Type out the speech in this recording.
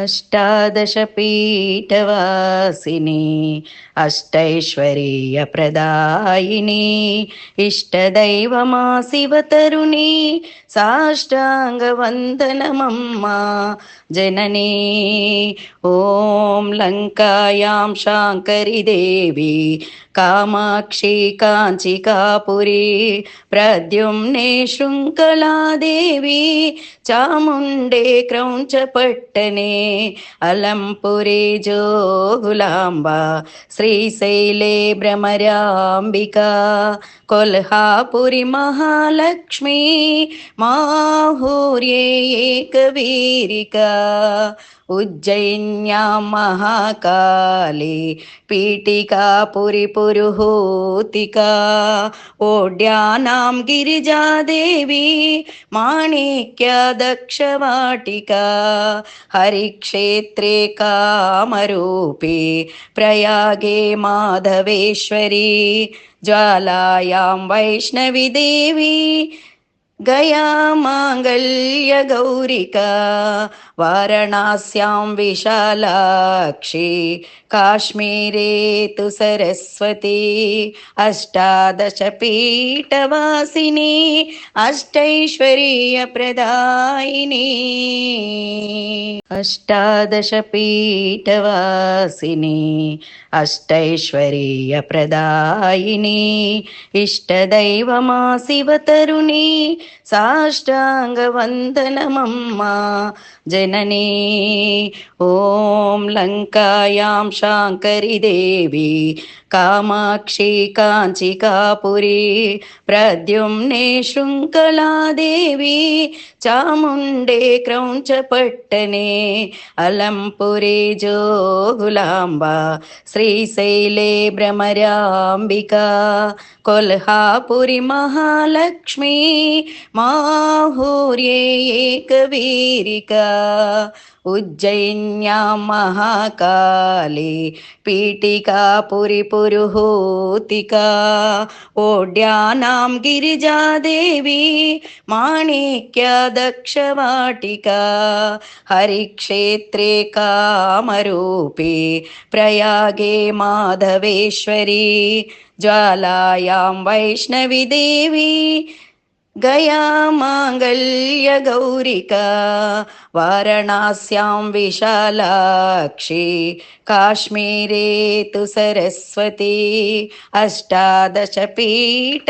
अष्टादशपीठवासिनी अष्टैश्वर्यप्रदायिनी इष्टदैवमाशिवतरुणी साष्टाङ्गवन्दनमम्मा जननी। ॐ लङ्कायां शाङ्करी देवी कामाक्षी काञ्चिकापुरी प्रद्युम्ने शृङ्खला देवी चामुण्डे क्रौञ्चपट्टने अलंपुरे जोगुलांबा श्रीशैले भ्रमरांबिका कोल्हापुरी महालक्ष्मी माहुर्ये एकवीरिका उज्जयिन्यां महाकाली पीठिकापुरी पुरुहूतिका ओड्यानां गिरिजादेवी माणिक्य दक्षवाटिका हरिक्षेत्रे कामरूपी प्रयागे माधवेश्वरी ज्वालायां वैष्णवी देवी गया मांगल्य गौरिका वाराणस्यां विशालाक्षी काश्मीरे तु सरस्वती अष्टादशपीठवासिनी अष्टैश्वर्यप्रदायिनी अष्टादशपीठवासिनी अष्टैश्वर्यप्रदायिनी इष्टदैवमाशिवतरुणी साष्टाङ्गवन्दनमम्मा जननी। ॐ लङ्कायां शाङ्करी देवी कामाक्षी काञ्चिकापुरी प्रद्युम्ने शृङ्खला देवी चामुण्डे क्रौञ्चपट्टने अलंपुरे जोगुलांबा श्रीशैले भ्रमरांबिका कोल्हापुरी महालक्ष्मी माहुर्ये एकवीरिका उज्जयिन्यां महाकाली पीठिकापुरी पुरुहूतिका ओड्यानां गिरिजादेवी माणिक्य दक्षवाटिका हरिक्षेत्रे कामरूपी प्रयागे माधवेश्वरी ज्वालायां वैष्णवी देवी गया मांगल्य गौरिका वाराणस्यां विशालाक्षी काश्मीरे तु सरस्वती अष्टादशपीठ